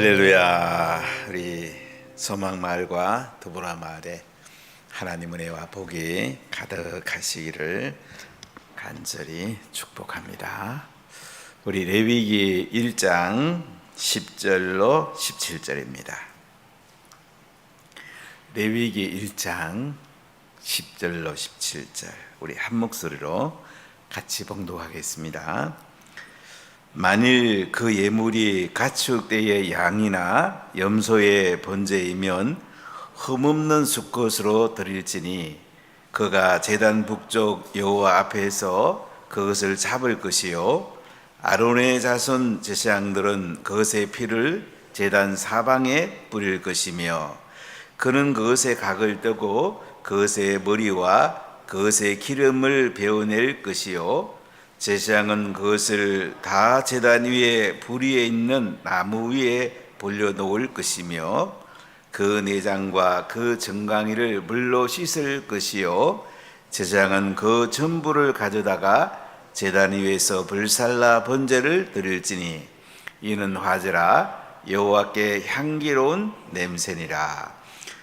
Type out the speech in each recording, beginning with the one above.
할렐루야. 우리 소망마을과 두보라마을에 하나님 은혜와 복이 가득하시기를 간절히 축복합니다. 우리 레위기 1장 10절로 17절입니다. 레위기 1장 10절로 17절 우리 한 목소리로 같이 봉독하겠습니다. 만일 그 예물이 가축대의 양이나 염소의 번제이면 흠없는 수컷으로 드릴지니 그가 제단 북쪽 여호와 앞에서 그것을 잡을 것이요 아론의 자손 제사장들은 그것의 피를 제단 사방에 뿌릴 것이며 그는 그것의 각을 떼고 그것의 머리와 그것의 기름을 베어낼 것이요 제사장은 그것을 다 제단 위에 불 위에 있는 나무 위에 벌려놓을 것이며 그 내장과 그 정강이를 물로 씻을 것이요 제사장은 그 전부를 가져다가 제단 위에서 불살라 번제를 드릴지니 이는 화제라 여호와께 향기로운 냄새니라.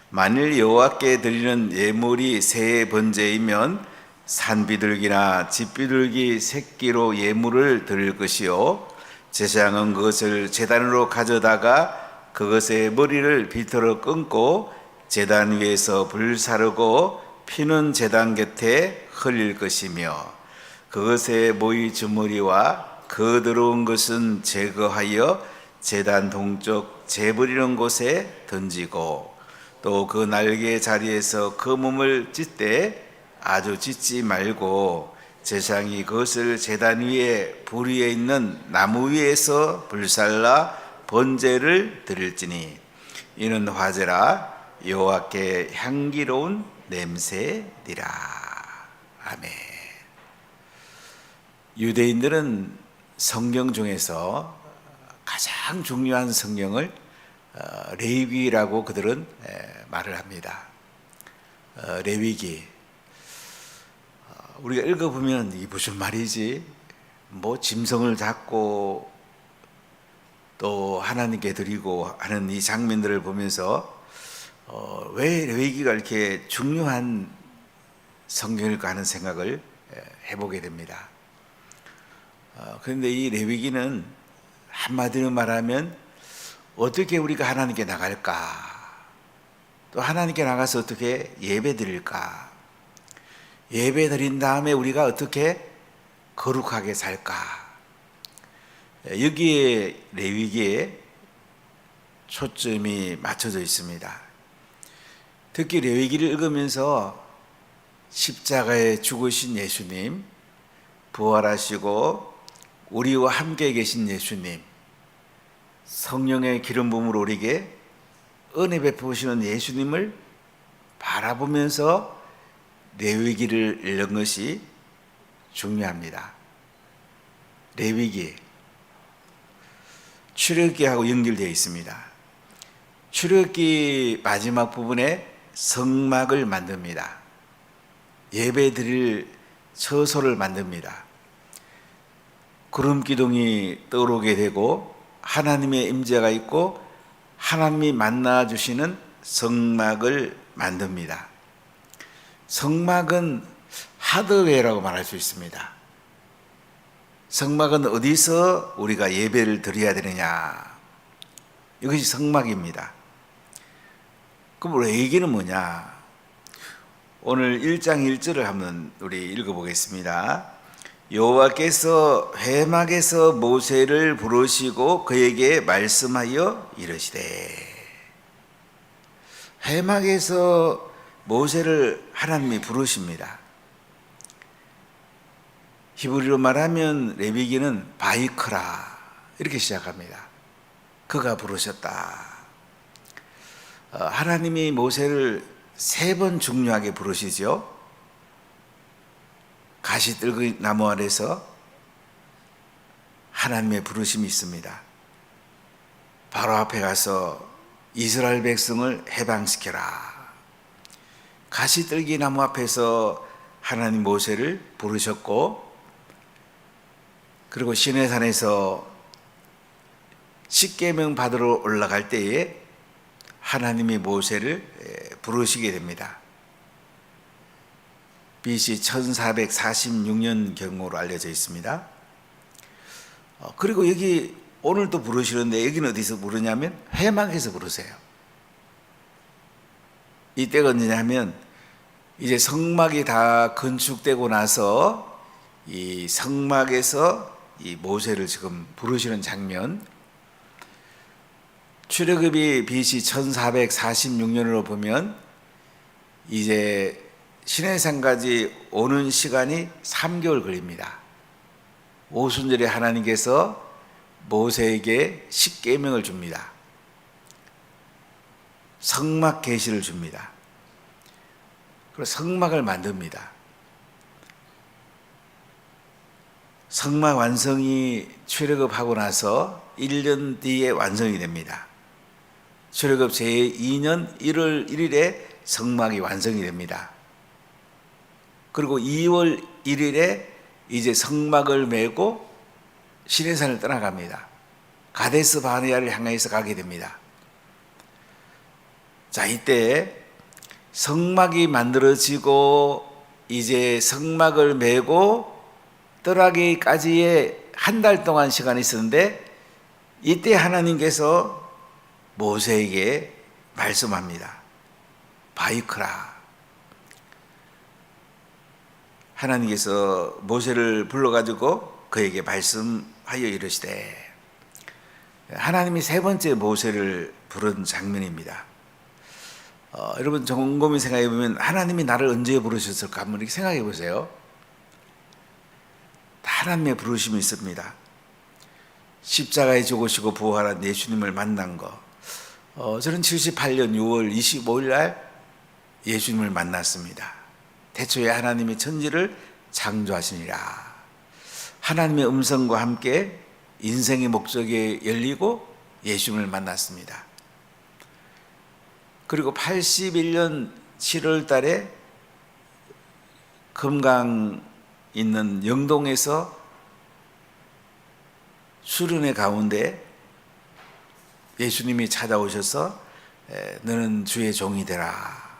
만일 여호와께 드리는 예물이 새 번제이면 산비둘기나 집비둘기 새끼로 예물을 드릴 것이요 제사장은 그것을 제단으로 가져다가 그것의 머리를 비틀어 끊고 제단 위에서 불사르고 피는 제단 곁에 흘릴 것이며 그것의 모이 주머리와 그 더러운 것은 제거하여 제단 동쪽 재버리는 곳에 던지고 또 그 날개 자리에서 그 몸을 찢되 아주 찢지 말고 제사장이 그것을 제단 위에 불 위에 있는 나무 위에서 불살라 번제를 드릴지니 이는 화제라 여호와께 향기로운 냄새니라. 아멘. 유대인들은 성경 중에서 가장 중요한 성경을 레위기라고 그들은 말을 합니다. 레위기 우리가 읽어보면 이게 무슨 말이지? 뭐 짐승을 잡고 또 하나님께 드리고 하는 이 장면들을 보면서 왜 레위기가 이렇게 중요한 성경일까 하는 생각을 해보게 됩니다. 그런데 이 레위기는 한마디로 말하면 어떻게 우리가 하나님께 나갈까? 또 하나님께 나가서 어떻게 예배 드릴까? 예배 드린 다음에 우리가 어떻게 거룩하게 살까? 여기에 레위기에 초점이 맞춰져 있습니다. 특히 레위기를 읽으면서 십자가에 죽으신 예수님, 부활하시고 우리와 함께 계신 예수님, 성령의 기름 부음으로 우리에게 은혜 베푸시는 예수님을 바라보면서 레위기를 읽는 것이 중요합니다. 레위기 출애굽기하고 연결되어 있습니다. 출애굽기 마지막 부분에 성막을 만듭니다. 예배드릴 처소를 만듭니다. 구름 기둥이 떠오르게 되고 하나님의 임재가 있고 하나님이 만나 주시는 성막을 만듭니다. 성막은 하드웨어라고 말할 수 있습니다. 성막은 어디서 우리가 예배를 드려야 되느냐? 이것이 성막입니다. 그럼 레위기는 뭐냐? 오늘 1장 1절을 한번 우리 읽어보겠습니다. 여호와께서 회막에서 모세를 부르시고 그에게 말씀하여 이르시되. 회막에서 모세를 하나님이 부르십니다. 히브리로 말하면 레위기는 바이크라 이렇게 시작합니다. 그가 부르셨다. 하나님이 모세를 3번 중요하게 부르시죠. 가시들기 나무 아래서 하나님의 부르심이 있습니다. 바로 앞에 가서 이스라엘 백성을 해방시켜라. 가시들기 나무 앞에서 하나님 모세를 부르셨고 그리고 시내산에서 십계명 받으러 올라갈 때에 하나님이 모세를 부르시게 됩니다. BC 1446년 경으로 알려져 있습니다. 그리고 여기 오늘도 부르시는데 여기는 어디서 부르냐면 회막에서 부르세요. 이때가 언제냐면 이제 성막이 다 건축되고 나서 이 성막에서 이 모세를 지금 부르시는 장면, 출애굽이 BC 1446년으로 보면 이제 시내산까지 오는 시간이 3개월 걸립니다. 오순절에 하나님께서 모세에게 십계명을 줍니다. 성막 계시를 줍니다. 그리고 성막을 만듭니다. 성막 완성이 출애굽하고 나서 1년 뒤에 완성이 됩니다. 출애굽 제2년 1월 1일에 성막이 완성이 됩니다. 그리고 2월 1일에 이제 성막을 메고 시내산을 떠나갑니다. 가데스 바네아를 향해서 가게 됩니다. 자, 이때 성막이 만들어지고 이제 성막을 메고 떠나기까지의 한 달 동안 시간이 있었는데 이때 하나님께서 모세에게 말씀합니다. 바이크라. 하나님께서 모세를 불러가지고 그에게 말씀하여 이르시되, 하나님이 세 번째 모세를 부른 장면입니다. 여러분 곰곰이 생각해 보면 하나님이 나를 언제 부르셨을까 한번 이렇게 생각해 보세요. 하나님의 부르심이 있습니다. 십자가에 죽으시고 부활한 예수님을 만난 거. 저는 78년 6월 25일 날 예수님을 만났습니다. 태초에 하나님이 천지를 창조하시니라. 하나님의 음성과 함께 인생의 목적이 열리고 예수님을 만났습니다. 그리고 81년 7월 달에 금강 있는 영동에서 수련회 가운데 예수님이 찾아오셔서 너는 주의 종이 되라.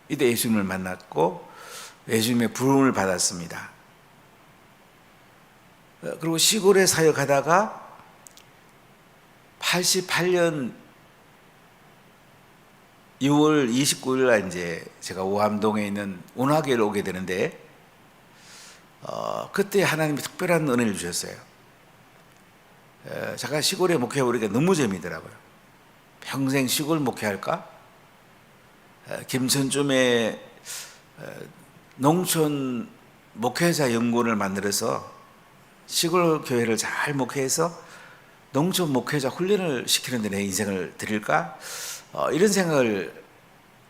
이때 예수님을 만났고 예수님의 부름을 받았습니다. 그리고 시골에 사역하다가 88년 6월 29일 날 이제 제가 오암동에 있는 운하교회를 오게 되는데 그때 하나님이 특별한 은혜를 주셨어요. 제가 시골에 목회해 보니까 너무 재미더라고요. 평생 시골 목회할까? 김천쯤에 농촌 목회자 연구원을 만들어서 시골 교회를 잘 목회해서 농촌 목회자 훈련을 시키는 데 내 인생을 드릴까? 이런 생각을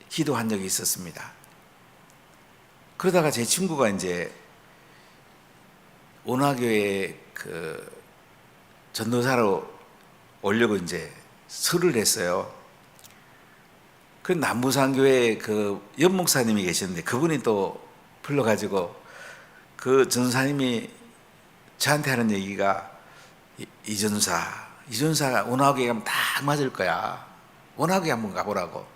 기도한 적이 있었습니다. 그러다가 제 친구가 이제 온화교회 그 전도사로 오려고 이제 설을 했어요. 그 남부산교회 그 연목사님이 계셨는데 그분이 또 불러가지고 그 전사님이 저한테 하는 얘기가 이전사 온화교회 가면 딱 맞을 거야. 온화교회 한번 가보라고.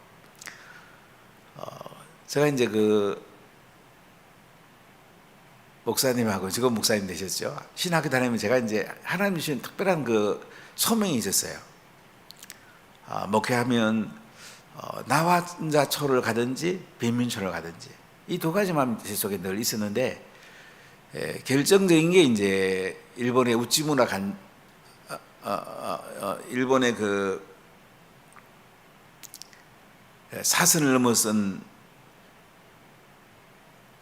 제가 이제 그 목사님하고 지금 목사님 되셨죠. 신학교 다니면 제가 이제 하나님 주신 특별한 그 소명이 있었어요. 목회하면 나와 혼자 초를 가든지 빈민초를 가든지 이 두 가지만 제 속에 늘 있었는데 결정적인 게 이제 일본의 우찌무라 일본의 그 사선을 넘어선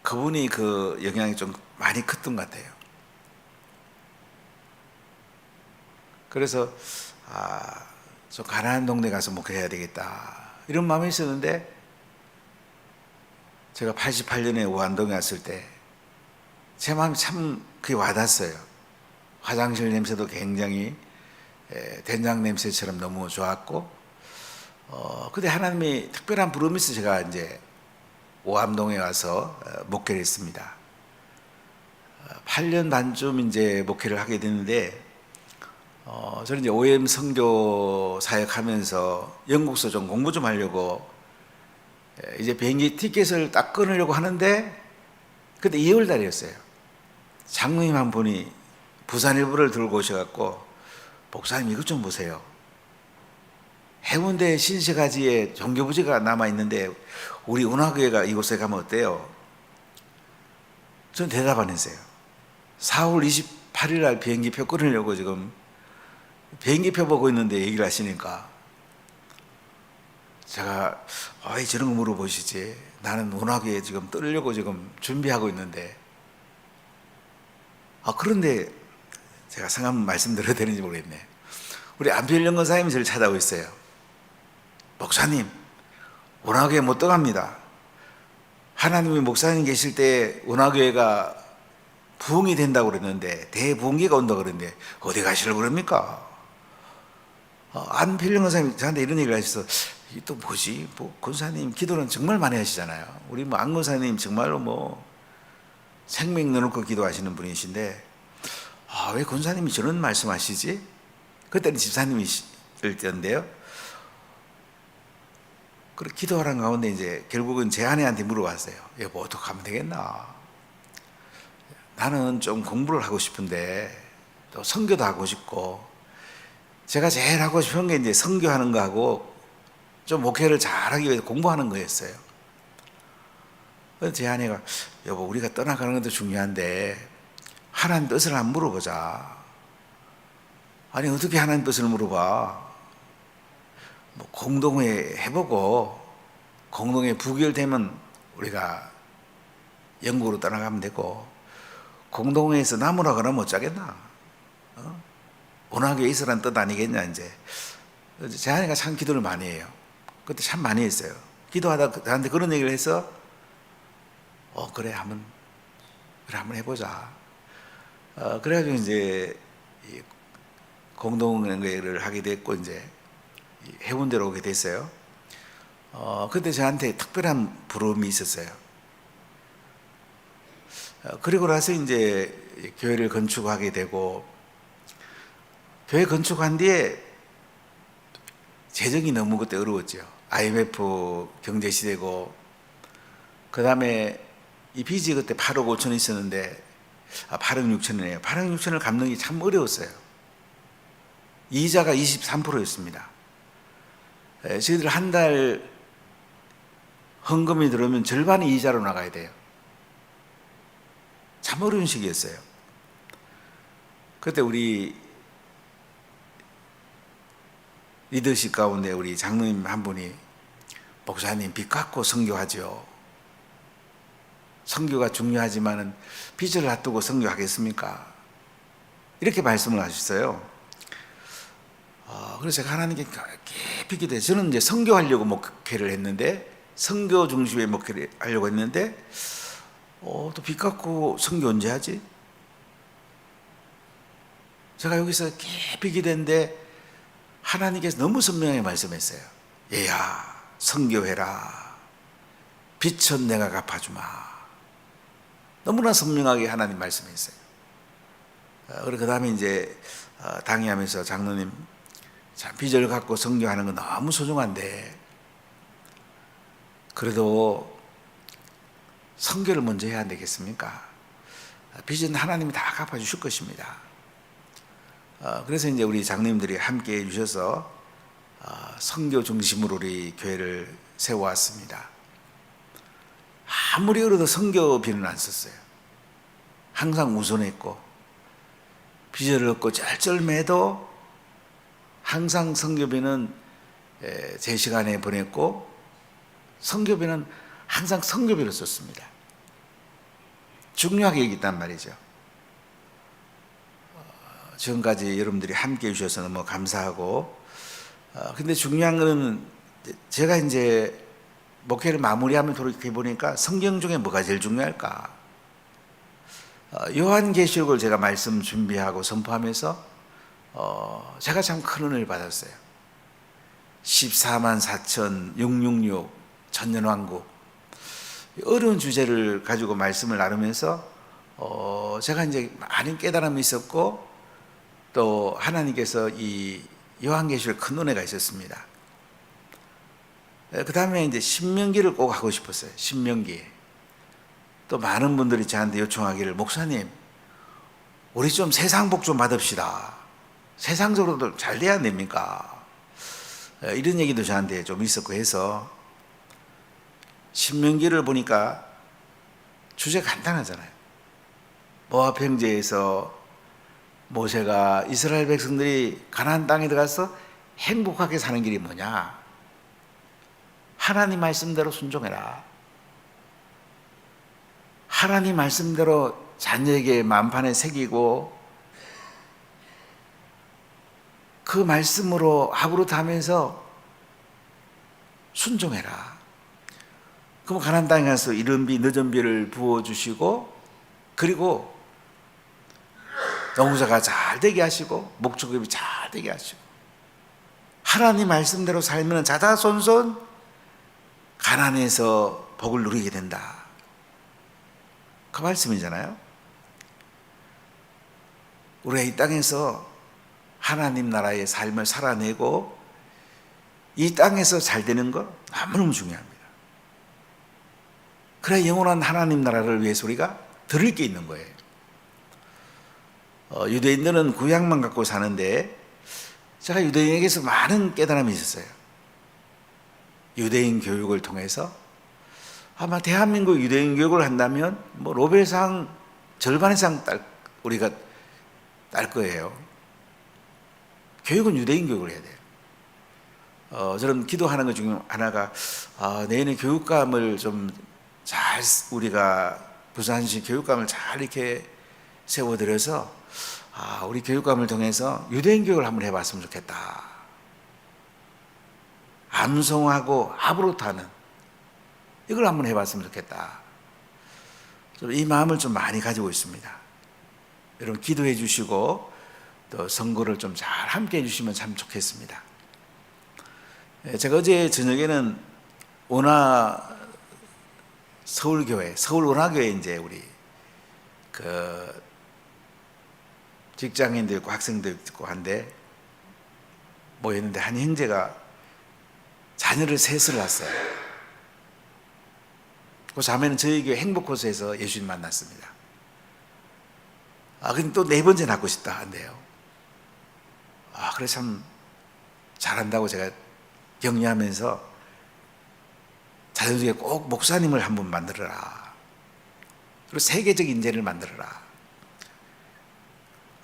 그분이 그 영향이 좀 많이 컸던 것 같아요. 그래서 좀 가난한 동네 가서 목회해야 되겠다 이런 마음이 있었는데 제가 88년에 오한동에 왔을 때 제 마음이 참 그게 와닿았어요. 화장실 냄새도 굉장히 된장 냄새처럼 너무 좋았고 근데 하나님이 특별한 부름이 있어서 제가 이제 오암동에 와서 목회를 했습니다. 8년 반쯤 이제 목회를 하게 됐는데 저는 이제 OM 선교 사역하면서 영국서 좀 공부 좀 하려고 이제 비행기 티켓을 딱 끊으려고 하는데 그때 2월 달이었어요. 장로님 한 분이 부산일보를 들고 오셔갖고 목사님 이것 좀 보세요. 해운대 신세가지에 종교부지가 남아있는데 우리 운하교회가 이곳에 가면 어때요? 저는 대답 안 했어요. 4월 28일 날 비행기표 끊으려고 지금 비행기표 보고 있는데 얘기를 하시니까 제가 왜 저런 거 물어보시지? 나는 운하교회에 지금 떠려고 지금 준비하고 있는데 그런데 제가 성함 말씀드려도 되는지 모르겠네. 우리 안필령 권사님이 저를 찾아오고 있어요. 목사님, 운하교회 못 떠갑니다. 하나님이 목사님 계실 때 운하교회가 부흥이 된다고 그랬는데 대부흥기가 온다고 그랬는데 어디 가시려고 그럽니까? 안필령 권사님이 저한테 이런 얘기를 하셔서 또 뭐지? 권사님 기도는 정말 많이 하시잖아요. 우리 안 권사님 정말로 생명 내놓고 기도하시는 분이신데 왜 권사님이 저런 말씀하시지? 그때는 집사님이실 때인데요. 그렇게 기도하는 가운데 이제 결국은 제 아내한테 물어봤어요. 여보 어떻게 하면 되겠나? 나는 좀 공부를 하고 싶은데 또 선교도 하고 싶고 제가 제일 하고 싶은 게 이제 선교하는 거하고 좀 목회를 잘하기 위해서 공부하는 거였어요. 그래서 제 아내가 여보 우리가 떠나가는 것도 중요한데 하나님 뜻을 한번 물어보자. 아니 어떻게 하나님 뜻을 물어봐? 공동회 해보고 공동회 부결되면 우리가 영국으로 떠나가면 되고 공동회에서 남으라 그러면 어쩌겠나? 운하교에 있으라는 뜻 아니겠냐 이제. 제 아내가 참 기도를 많이 해요. 그때 참 많이 했어요. 기도하다 저한테 그런 얘기를 해서 그래 한번 해보자. 그래가지고 이제 공동회를 하게 됐고 이제 해운대로 오게 됐어요. 그때 저한테 특별한 부름이 있었어요. 그리고 나서 이제 교회를 건축하게 되고 교회 건축한 뒤에 재정이 너무 그때 어려웠죠. IMF 경제 시대고 그 다음에 이 빚이 그때 8억 5천 있었는데 8억 6천이네요. 8억 6천을 갚는 게 참 어려웠어요. 이자가 23%였습니다. 저희들 한 달 헌금이 들어오면 절반이 이자로 나가야 돼요. 참 어려운 시기였어요. 그때 우리 리더십 가운데 우리 장로님 한 분이 목사님 빚 갚고 선교하죠. 선교가 중요하지만은 빚을 놔두고 선교하겠습니까? 이렇게 말씀을 하셨어요. 그래서 제가 하나님께 깊이 기도해요. 저는 이제 선교하려고 목회를 했는데 선교 중심의 목회를 하려고 했는데 또 빚 갚고 선교 언제 하지? 제가 여기서 깊이 기도했는데 하나님께서 너무 선명하게 말씀했어요. 얘야 선교해라. 빚은 내가 갚아주마. 너무나 선명하게 하나님 말씀했어요. 그리고 그 다음에 이제 당의하면서 장로님 참 빚을 갖고 선교하는 건 너무 소중한데 그래도 선교를 먼저 해야 안 되겠습니까? 빚은 하나님이 다 갚아주실 것입니다. 그래서 이제 우리 장로님들이 함께 해주셔서 선교 중심으로 우리 교회를 세워왔습니다. 아무리 어려도 선교비는 안 썼어요. 항상 우선했고 빚을 얻고 쩔쩔매도 항상 선교비는 제 시간에 보냈고 선교비는 항상 선교비로 썼습니다. 중요하게 여겼단 말이죠. 지금까지 여러분들이 함께 해주셔서 너무 감사하고 근데 중요한 거는 제가 이제 목회를 마무리하면 돌이켜 보니까 성경 중에 뭐가 제일 중요할까? 요한계시록을 제가 말씀 준비하고 선포하면서 제가 참 큰 은혜를 받았어요. 14만 4천 666 천년왕국 어려운 주제를 가지고 말씀을 나누면서 제가 이제 많은 깨달음이 있었고 또 하나님께서 이 요한계시록 큰 은혜가 있었습니다. 그 다음에 이제 신명기를 꼭 하고 싶었어요. 신명기. 또 많은 분들이 저한테 요청하기를, 목사님, 우리 좀 세상복 좀 받읍시다. 세상적으로도 잘 돼야 됩니까? 이런 얘기도 저한테 좀 있었고 해서 신명기를 보니까 주제가 간단하잖아요. 모압 형제에서 모세가 이스라엘 백성들이 가나안 땅에 들어가서 행복하게 사는 길이 뭐냐? 하나님 말씀대로 순종해라. 하나님 말씀대로 자녀에게 만판에 새기고 그 말씀으로 하루로 하면서 순종해라. 그럼 가나안 땅에 가서 이른 비 늦은 비를 부어주시고, 그리고 농사가 잘 되게 하시고 목축업이 잘 되게 하시고, 하나님 말씀대로 살면 자자손손 가나안에서 복을 누리게 된다. 그 말씀이잖아요. 우리가 이 땅에서 하나님 나라의 삶을 살아내고 이 땅에서 잘 되는 것 너무너무 중요합니다. 그래야 영원한 하나님 나라를 위해서 우리가 드릴 게 있는 거예요. 유대인들은 구약만 갖고 사는데 제가 유대인에게서 많은 깨달음이 있었어요. 유대인 교육을 통해서 아마 대한민국 유대인 교육을 한다면 뭐 노벨상 절반 이상 우리가 딸 거예요. 교육은 유대인 교육을 해야 돼요. 저는 기도하는 것 중에 하나가 내년에 교육감을 좀 잘, 우리가 부산시 교육감을 잘 이렇게 세워드려서 우리 교육감을 통해서 유대인 교육을 한번 해봤으면 좋겠다. 암송하고 합으로 타는 이걸 한번 해봤으면 좋겠다. 이 마음을 좀 많이 가지고 있습니다. 여러분 기도해 주시고 또 선거를 좀 잘 함께 해주시면 참 좋겠습니다. 제가 어제 저녁에는 서울교회, 서울원화교회 이제 우리 그 직장인들 있고 학생들 있고 한데 모였는데 한 형제가 자녀를 셋을 낳았어요. 그 자매는 저희 교회 행복호수에서 예수님 만났습니다. 근데 또 네 번째 낳고 싶다 한대요. 그래서 참 잘한다고 제가 격려하면서 자녀 중에 꼭 목사님을 한번 만들어라. 그리고 세계적 인재를 만들어라.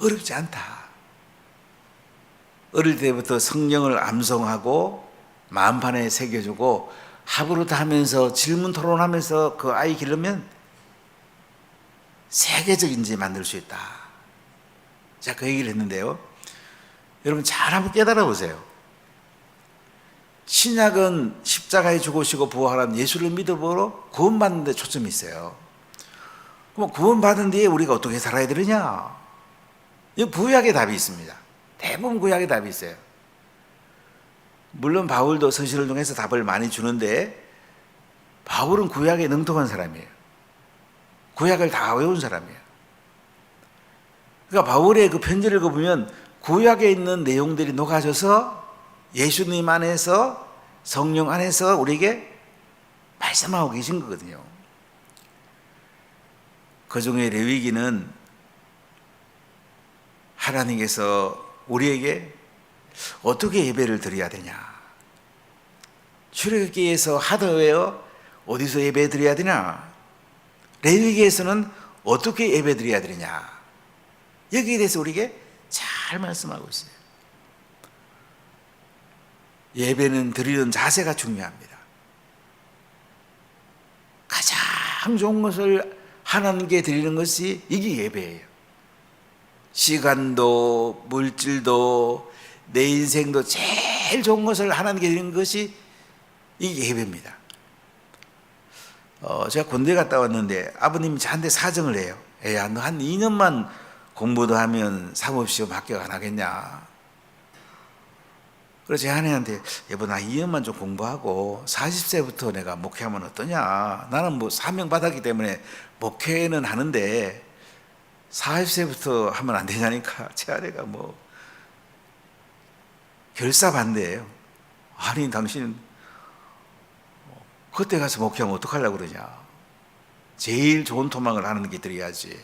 어렵지 않다. 어릴 때부터 성경을 암송하고 마음판에 새겨주고 합으로 하면서 질문 토론하면서 그 아이 기르면 세계적 인재 만들 수 있다. 제가 그 얘기를 했는데요. 여러분 잘 한번 깨달아 보세요. 신약은 십자가에 죽으시고 부활한 예수를 믿음으로 구원받는 데 초점이 있어요. 그럼 구원받은 뒤에 우리가 어떻게 살아야 되느냐? 이 구약의 답이 있습니다. 대부분 구약의 답이 있어요. 물론 바울도 서신을 통해서 답을 많이 주는데 바울은 구약에 능통한 사람이에요. 구약을 다 외운 사람이에요. 그러니까 바울의 그 편지를 읽어보면 구약에 있는 내용들이 녹아져서 예수님 안에서 성령 안에서 우리에게 말씀하고 계신 거거든요. 그 중에 레위기는 하나님께서 우리에게 어떻게 예배를 드려야 되냐, 출애굽기에서 하드웨어 어디서 예배 드려야 되냐, 레위기에서는 어떻게 예배 드려야 되느냐, 여기에 대해서 우리에게 잘 말씀하고 있어요. 예배는 드리는 자세가 중요합니다. 가장 좋은 것을 하나님께 드리는 것이 이게 예배예요. 시간도 물질도 내 인생도 제일 좋은 것을 하나님께 드리는 것이 이게 예배입니다. 제가 군대 갔다 왔는데 아버님이 저한테 사정을 해요. 야, 너 한 2년만 공부도 하면 사법시험 합격 안 하겠냐. 그래서 제 아내한테 여보 나 2년만 좀 공부하고 40세부터 내가 목회하면 어떠냐. 나는 뭐 사명 받았기 때문에 목회는 하는데 40세부터 하면 안 되냐니까 제 아내가 뭐 결사 반대예요. 아니 당신 그때 가서 목회하면 어떡하려고 그러냐. 제일 좋은 토막을 하는 게 드려야지.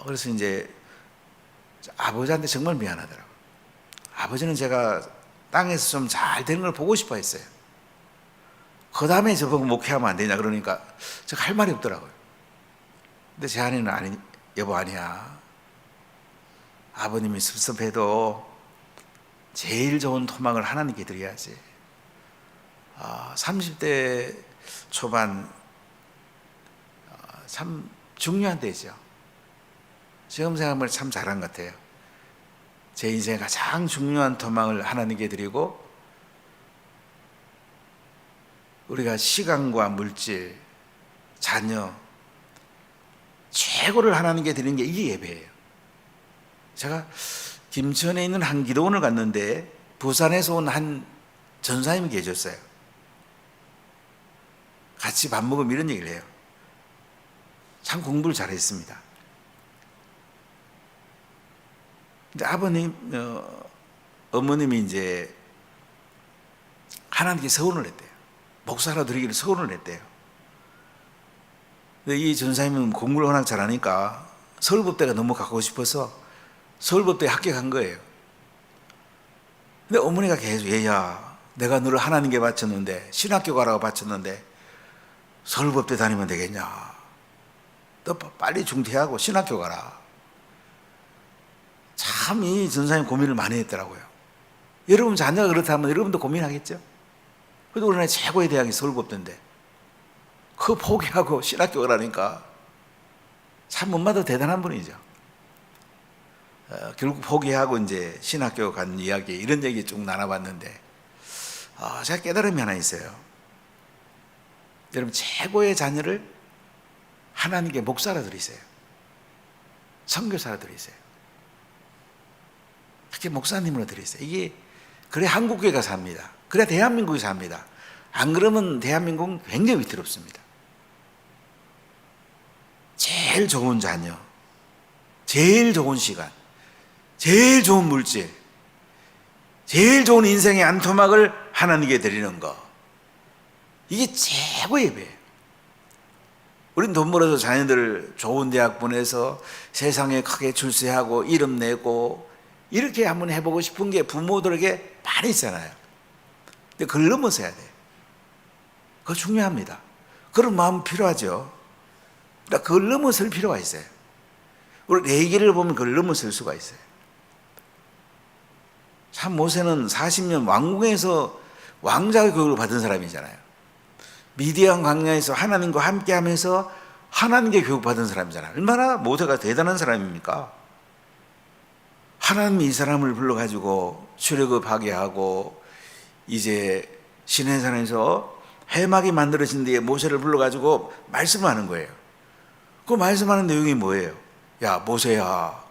그래서 이제 아버지한테 정말 미안하더라고요. 아버지는 제가 땅에서 좀 잘 되는 걸 보고 싶어 했어요. 그 다음에 저보고 목회하면 안 되냐 그러니까 제가 할 말이 없더라고요. 근데 제 아내는 아니, 여보 아니야. 아버님이 섭섭해도 제일 좋은 토막을 하나님께 드려야지. 30대 초반 참 중요한 때죠. 지금 생각하면 참 잘한 것 같아요. 제 인생에 가장 중요한 토막을 하나님께 드리고 우리가 시간과 물질, 자녀 최고를 하나님께 드리는 게 이게 예배예요. 제가 김천에 있는 한 기도원을 갔는데 부산에서 온 한 전사님이 계셨어요. 같이 밥 먹으면 이런 얘기를 해요. 참 공부를 잘했습니다. 근데 아버님, 어머님이 이제 하나님께 서원을 했대요. 목사라 드리기를 서원을 했대요. 근데 이 전사님은 공부를 워낙 잘하니까 서울법대가 너무 가고 싶어서 서울법대에 합격한 거예요. 근데 어머니가 계속 얘야 내가 너를 하나님께 바쳤는데 신학교 가라고 바쳤는데 서울법대 다니면 되겠냐. 너 빨리 중퇴하고 신학교 가라. 참 이 전사님 고민을 많이 했더라고요. 여러분 자녀가 그렇다면 여러분도 고민하겠죠. 그래도 우리나라 최고의 대학이 서울법대인데 그거 포기하고 신학교 가라니까 참 엄마도 대단한 분이죠. 결국 포기하고 이제 신학교 간 이야기 이런 얘기 쭉 나눠봤는데 제가 깨달음이 하나 있어요. 여러분 최고의 자녀를 하나님께 목사라 드리세요. 선교사라 드리세요. 특히 목사님으로 드리세요. 이게 그래 한국교회가 삽니다. 그래 대한민국이 삽니다. 안 그러면 대한민국은 굉장히 위태롭습니다. 제일 좋은 자녀, 제일 좋은 시간, 제일 좋은 물질, 제일 좋은 인생의 한 토막을 하나님께 드리는 거, 이게 최고의 예배예요. 우린 돈 벌어서 자녀들을 좋은 대학 보내서 세상에 크게 출세하고 이름 내고 이렇게 한번 해보고 싶은 게 부모들에게 많이 있잖아요. 근데 그걸 넘어서 해야 돼요. 그거 중요합니다. 그런 마음 필요하죠. 그러니까 그걸 넘어설 필요가 있어요. 우리 레위기를 보면 그걸 넘어설 수가 있어요. 참 모세는 40년 왕궁에서 왕자 교육을 받은 사람이잖아요. 미디안 광야에서 하나님과 함께 하면서 하나님께 교육받은 사람이잖아요. 얼마나 모세가 대단한 사람입니까? 하나님이 이 사람을 불러가지고 출애굽하게 하고 이제 시내산에서 해막이 만들어진 뒤에 모세를 불러가지고 말씀하는 거예요. 그 말씀하는 내용이 뭐예요? 야 모세야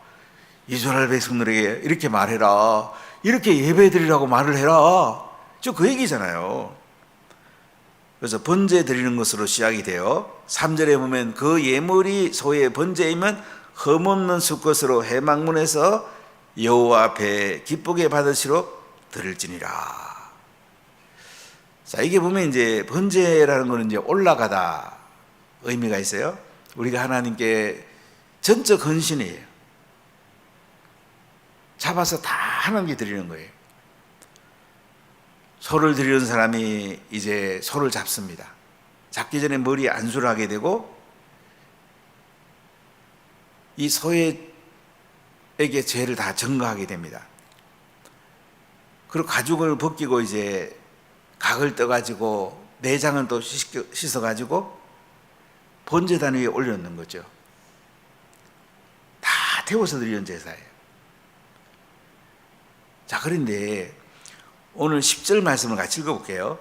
이스라엘 백성들에게 이렇게 말해라. 이렇게 예배드리라고 말을 해라. 저 그 얘기잖아요. 그래서 번제 드리는 것으로 시작이 돼요. 3절에 보면 그 예물이 소의 번제이면 흠없는 수것으로 해막문에서 여호와 앞에 기쁘게 받으시록 드릴지니라. 자, 이게 보면 이제 번제라는 거는 이제 올라가다 의미가 있어요. 우리가 하나님께 전적 헌신이에요. 잡아서 다 하나님께 드리는 거예요. 소를 드리는 사람이 이제 소를 잡습니다. 잡기 전에 머리에 안수를 하게 되고 이 소에게 죄를 다 전가하게 됩니다. 그리고 가죽을 벗기고 이제 각을 떠가지고 내장은 또 씻어가지고 번제단 위에 올려놓는 거죠. 다 태워서 드리는 제사예요. 자, 그런데 오늘 10절 말씀을 같이 읽어볼게요.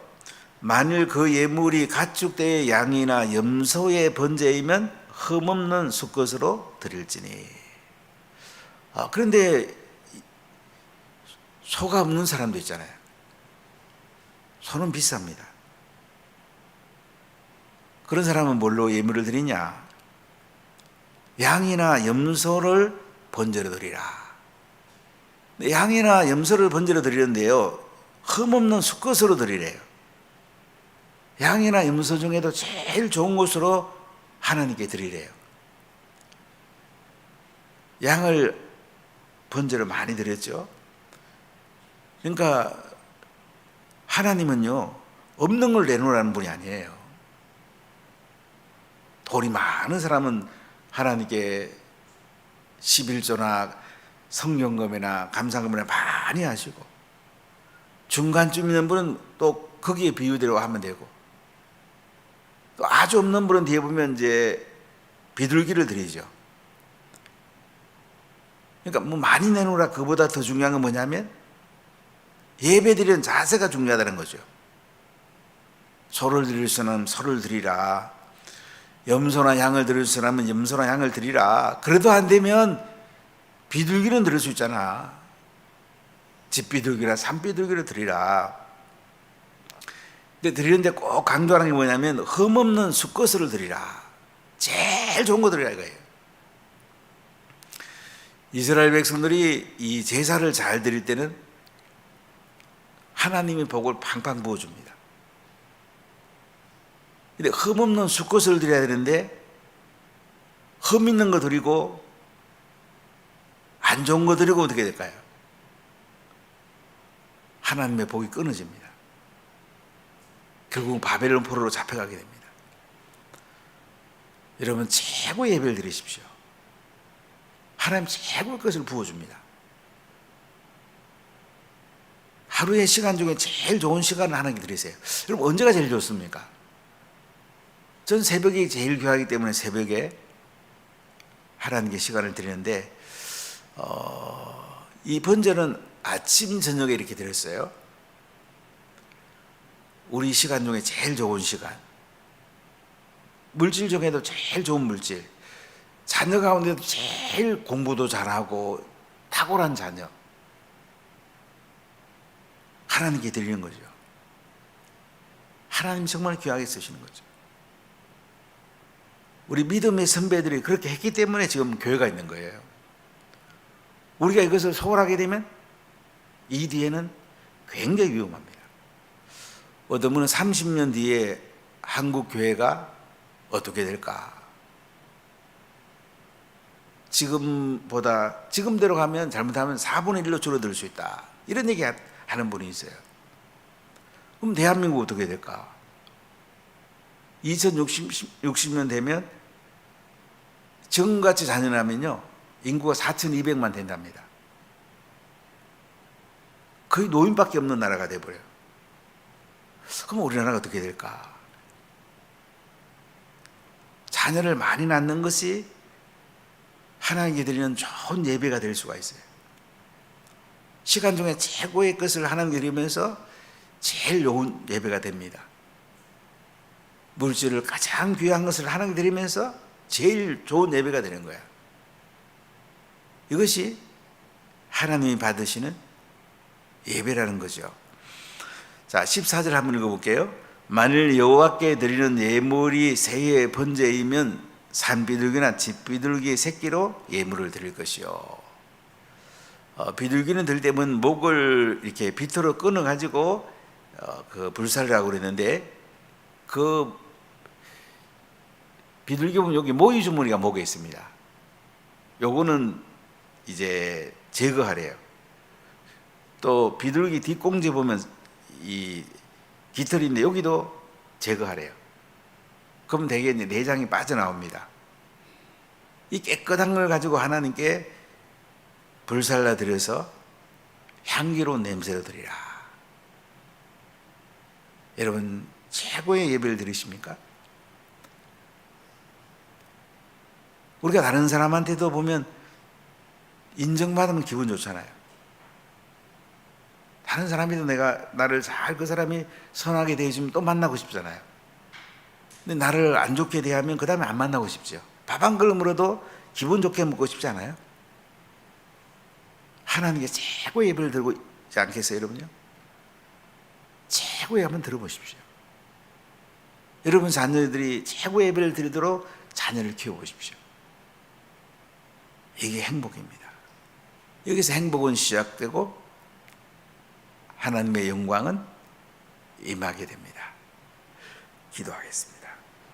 만일 그 예물이 가축대의 양이나 염소의 번제이면 흠없는 수것으로 드릴지니. 그런데 소가 없는 사람도 있잖아요. 소는 비쌉니다. 그런 사람은 뭘로 예물을 드리냐? 양이나 염소를 번제로 드리라. 양이나 염소를 번제로 드리는데요, 흠없는 수컷으로 드리래요. 양이나 염소 중에도 제일 좋은 것으로 하나님께 드리래요. 양을 번제로 많이 드렸죠. 그러니까 하나님은요, 없는 걸 내놓으라는 분이 아니에요. 돈이 많은 사람은 하나님께 11조나 성경금이나 감사금이나 많이 하시고, 중간쯤 있는 분은 또 거기에 비유대로 하면 되고, 또 아주 없는 분은 뒤에 보면 이제 비둘기를 드리죠. 그러니까 뭐 많이 내놓으라, 그보다 더 중요한 건 뭐냐면 예배 드리는 자세가 중요하다는 거죠. 소를 드릴 사람은 소를 드리라, 염소나 양을 드릴 사람은 염소나 양을 드리라. 그래도 안 되면 비둘기는 드릴 수 있잖아. 집비둘기나 산비둘기를 드리라. 근데 드리는데 꼭 강조하는 게 뭐냐면 흠없는 수컷을 드리라. 제일 좋은 거 드리라 이거예요. 이스라엘 백성들이 이 제사를 잘 드릴 때는 하나님의 복을 팡팡 부어줍니다. 근데 흠없는 수컷을 드려야 되는데 흠 있는 거 드리고 안 좋은 거 드리고 어떻게 될까요? 하나님의 복이 끊어집니다. 결국 바벨론 포로로 잡혀가게 됩니다. 여러분, 최고의 예배를 드리십시오. 하나님 최고의 것을 부어줍니다. 하루의 시간 중에 제일 좋은 시간을 하나님께 드리세요. 여러분, 언제가 제일 좋습니까? 전 새벽이 제일 귀하기 때문에 새벽에 하나님께 시간을 드리는데, 이 번제는 아침 저녁에 이렇게 드렸어요. 우리 시간 중에 제일 좋은 시간, 물질 중에도 제일 좋은 물질, 자녀 가운데도 제일 공부도 잘하고 탁월한 자녀, 하나님께 드리는 거죠. 하나님 정말 귀하게 쓰시는 거죠. 우리 믿음의 선배들이 그렇게 했기 때문에 지금 교회가 있는 거예요. 우리가 이것을 소홀하게 되면 이 뒤에는 굉장히 위험합니다. 어떤 분은 30년 뒤에 한국 교회가 어떻게 될까? 지금대로 가면 잘못하면 4분의 1로 줄어들 수 있다, 이런 얘기 하는 분이 있어요. 그럼 대한민국 어떻게 될까? 2060년 되면 지금같이 자녀라면요, 인구가 4,200만 된답니다. 거의 노인밖에 없는 나라가 돼버려요. 그럼 우리나라가 어떻게 될까? 자녀를 많이 낳는 것이 하나님께 드리는 좋은 예배가 될 수가 있어요. 시간 중에 최고의 것을 하나님께 드리면서 제일 좋은 예배가 됩니다. 물질을 가장 귀한 것을 하나님께 드리면서 제일 좋은 예배가 되는 거야. 이것이 하나님이 받으시는 예배라는 거죠. 자, 14절 한번 읽어볼게요. 만일 여호와께 드리는 예물이 새해 번제이면 산비둘기나 집비둘기의 새끼로 예물을 드릴 것이요. 비둘기는 들 때면 목을 이렇게 비틀어 끊어 가지고 그 불살이라고 그랬는데, 그 비둘기 보면 여기 모이 주머니가 목에 있습니다. 요거는 이제 제거하래요. 또 비둘기 뒷공지 보면 이 깃털인데 여기도 제거하래요. 그럼 대개 이제 내장이 빠져나옵니다. 이 깨끗한 걸 가지고 하나님께 불살라 드려서 향기로운 냄새로 드리라. 여러분, 최고의 예배를 드리십니까? 우리가 다른 사람한테도 보면 인정받으면 기분 좋잖아요. 다른 사람이도 나를 잘, 그 사람이 선하게 대해주면 또 만나고 싶잖아요. 근데 나를 안 좋게 대하면 그 다음에 안 만나고 싶죠. 밥 한 그릇 물어도 기분 좋게 먹고 싶지 않아요? 하나님께 최고의 예배를 들고 있지 않겠어요, 여러분요? 최고의 한번 들어보십시오. 여러분 자녀들이 최고의 예배를 드리도록 자녀를 키워보십시오. 이게 행복입니다. 여기서 행복은 시작되고 하나님의 영광은 임하게 됩니다. 기도하겠습니다.